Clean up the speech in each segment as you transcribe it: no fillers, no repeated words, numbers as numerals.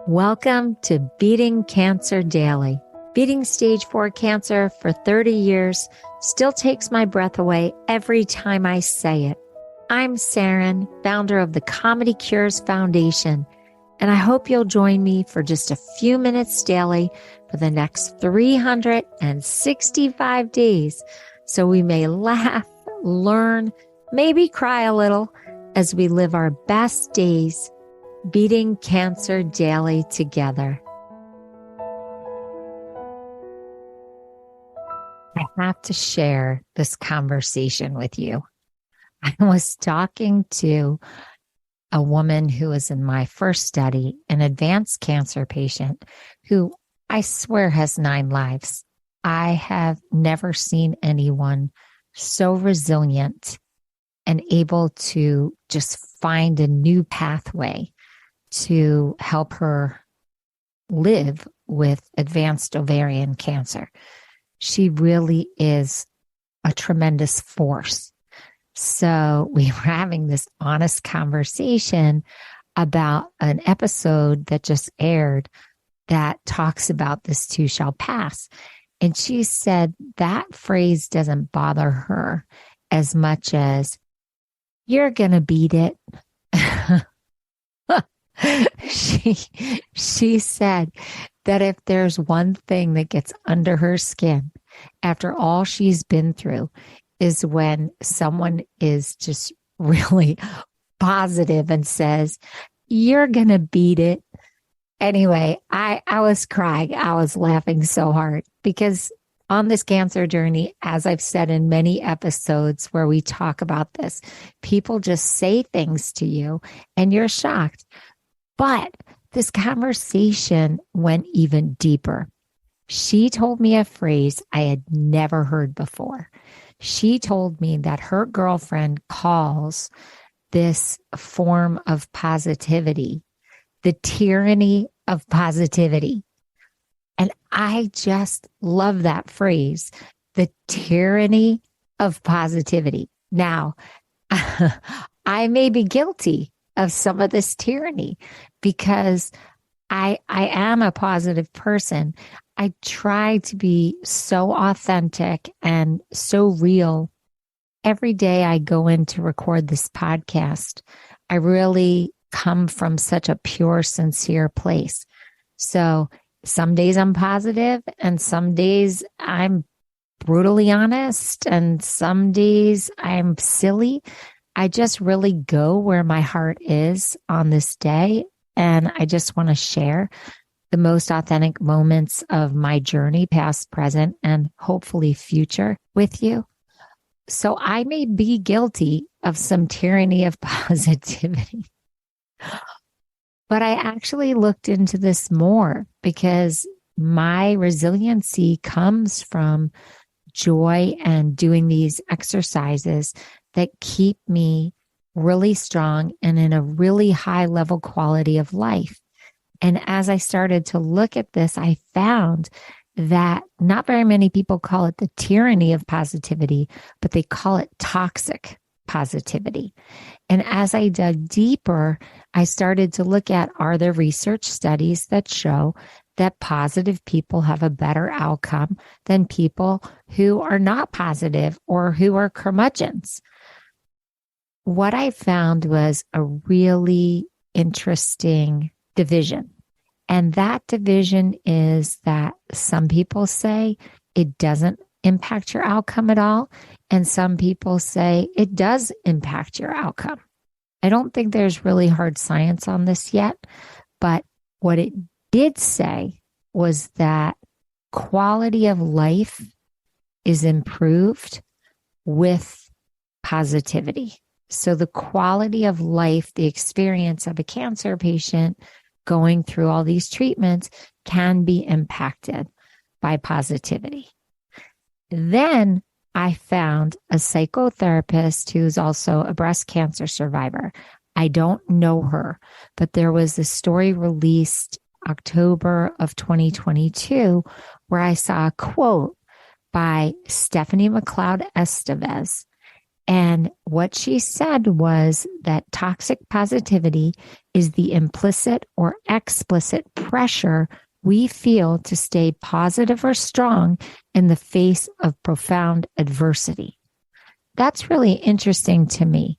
Welcome to Beating Cancer Daily. Beating stage 4 cancer for 30 years still takes my breath away every time I say it. I'm Saranne, founder of the Comedy Cures Foundation, and I hope you'll join me for just a few minutes daily for the next 365 days so we may laugh, learn, maybe cry a little as we live our best days beating cancer daily together. I have to share this conversation with you. I was talking to a woman who was in my first study, an advanced cancer patient who I swear has 9 lives. I have never seen anyone so resilient and able to just find a new pathway to help her live with advanced ovarian cancer. She really is a tremendous force. So we were having this honest conversation about an episode that just aired that talks about this too shall pass. And she said that phrase doesn't bother her as much as you're going to beat it. She said that if there's one thing that gets under her skin after all she's been through is when someone is just really positive and says, you're going to beat it. Anyway, I was crying. I was laughing so hard because on this cancer journey, as I've said in many episodes where we talk about this, people just say things to you and you're shocked. But this conversation went even deeper. She told me a phrase I had never heard before. She told me that her girlfriend calls this form of positivity the tyranny of positivity. And I just love that phrase, the tyranny of positivity. Now, I may be guilty of some of this tyranny because I am a positive person. I try to be so authentic and so real. Every day I go in to record this podcast, I really come from such a pure, sincere place. So some days I'm positive and some days I'm brutally honest and some days I'm silly. I just really go where my heart is on this day. And I just want to share the most authentic moments of my journey, past, present, and hopefully future with you. So I may be guilty of some tyranny of positivity. But I actually looked into this more because my resiliency comes from joy and doing these exercises that keep me really strong and in a really high level quality of life. And as I started to look at this, I found that not very many people call it the tyranny of positivity, but they call it toxic positivity. And as I dug deeper, I started to look at, are there research studies that show that positive people have a better outcome than people who are not positive or who are curmudgeons? What I found was a really interesting division. And that division is that some people say it doesn't impact your outcome at all. And some people say it does impact your outcome. I don't think there's really hard science on this yet, but what it did say was that quality of life is improved with positivity. So the quality of life, the experience of a cancer patient going through all these treatments can be impacted by positivity. Then I found a psychotherapist who's also a breast cancer survivor. I don't know her, but there was a story released October of 2022 where I saw a quote by Stephanie McLeod Estevez. And what she said was that toxic positivity is the implicit or explicit pressure we feel to stay positive or strong in the face of profound adversity. That's really interesting to me.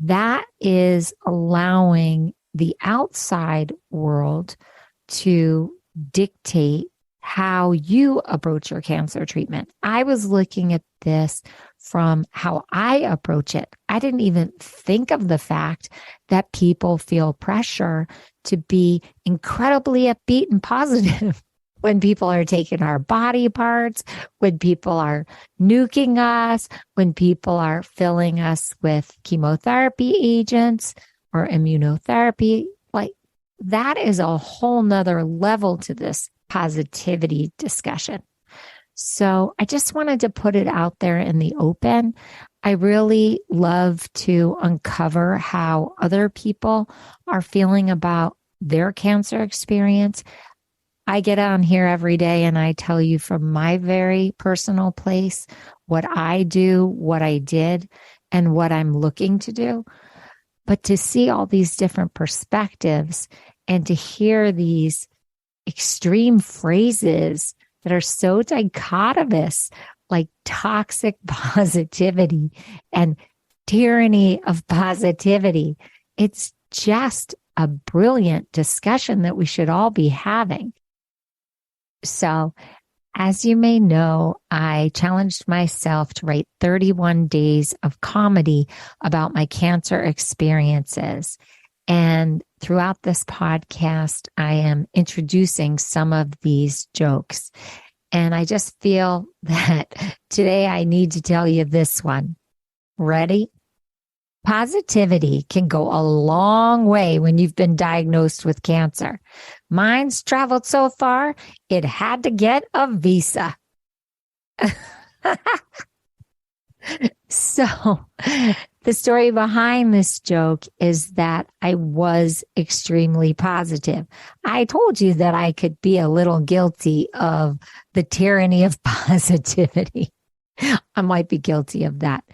That is allowing the outside world to dictate how you approach your cancer treatment. I was looking at this from how I approach it. I didn't even think of the fact that people feel pressure to be incredibly upbeat and positive when people are taking our body parts, when people are nuking us, when people are filling us with chemotherapy agents or immunotherapy. Like, that is a whole nother level to this positivity discussion. So I just wanted to put it out there in the open. I really love to uncover how other people are feeling about their cancer experience. I get on here every day and I tell you from my very personal place what I do, what I did, and what I'm looking to do. But to see all these different perspectives and to hear these extreme phrases that are so dichotomous, like toxic positivity and tyranny of positivity, it's just a brilliant discussion that we should all be having. So, as you may know, I challenged myself to write 31 days of comedy about my cancer experiences. And throughout this podcast, I am introducing some of these jokes. And I just feel that today I need to tell you this one. Ready? Positivity can go a long way when you've been diagnosed with cancer. Mine's traveled so far, it had to get a visa. So the story behind this joke is that I was extremely positive. I told you that I could be a little guilty of the tyranny of positivity. I might be guilty of that.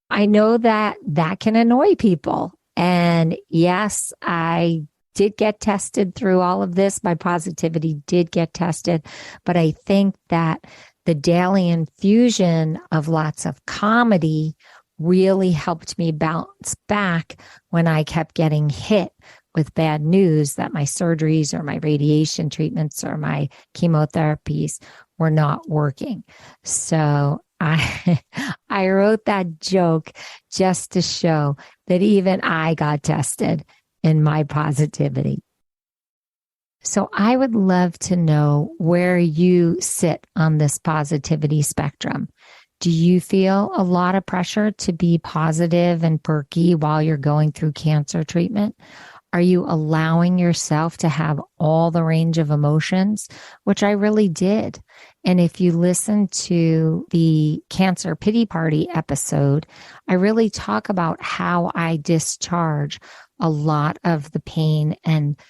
I know that that can annoy people. And yes, I did get tested through all of this. My positivity did get tested. But I think that the daily infusion of lots of comedy really helped me bounce back when I kept getting hit with bad news that my surgeries or my radiation treatments or my chemotherapies were not working. So I wrote that joke just to show that even I got tested in my positivity. So I would love to know where you sit on this positivity spectrum. Do you feel a lot of pressure to be positive and perky while you're going through cancer treatment? Are you allowing yourself to have all the range of emotions, which I really did? And if you listen to the Cancer Pity Party episode, I really talk about how I discharge a lot of the pain and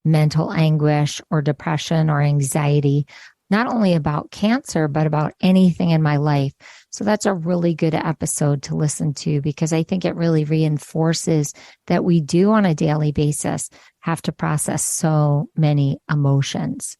mental anguish or depression or anxiety, not only about cancer, but about anything in my life. So that's a really good episode to listen to because I think it really reinforces that we do on a daily basis have to process so many emotions.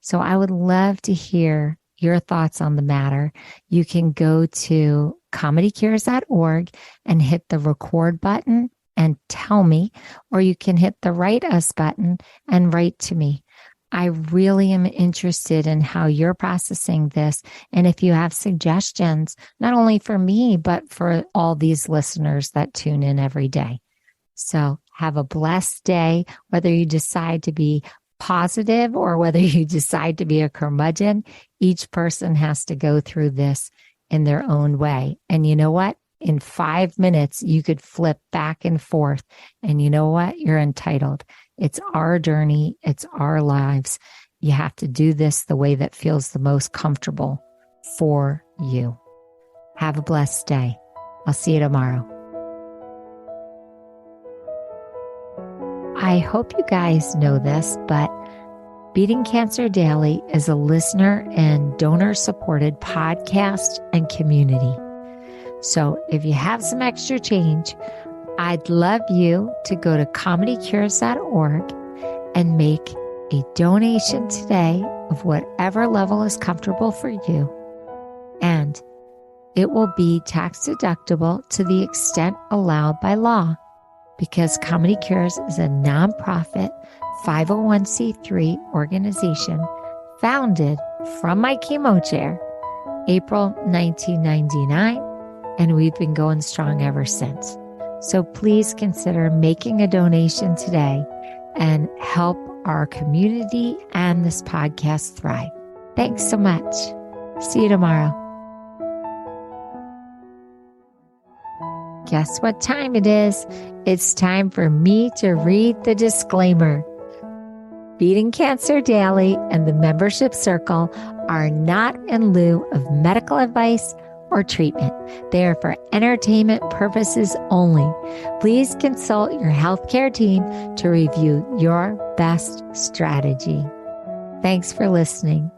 So I would love to hear your thoughts on the matter. You can go to comedycures.org and hit the record button and tell me, or you can hit the write us button and write to me. I really am interested in how you're processing this. And if you have suggestions, not only for me, but for all these listeners that tune in every day. So have a blessed day, whether you decide to be positive or whether you decide to be a curmudgeon. Each person has to go through this in their own way. And you know what? In 5 minutes, you could flip back and forth. And you know what? You're entitled. It's our journey. It's our lives. You have to do this the way that feels the most comfortable for you. Have a blessed day. I'll see you tomorrow. I hope you guys know this, but Beating Cancer Daily is a listener and donor-supported podcast and community. So if you have some extra change, I'd love you to go to comedycures.org and make a donation today of whatever level is comfortable for you. And it will be tax deductible to the extent allowed by law, because Comedy Cures is a nonprofit 501c3 organization founded from my chemo chair, April 1999, and we've been going strong ever since. So please consider making a donation today and help our community and this podcast thrive. Thanks so much. See you tomorrow. Guess what time it is? It's time for me to read the disclaimer. Beating Cancer Daily and the membership circle are not in lieu of medical advice or treatment. They are for entertainment purposes only. Please consult your healthcare team to review your best strategy. Thanks for listening.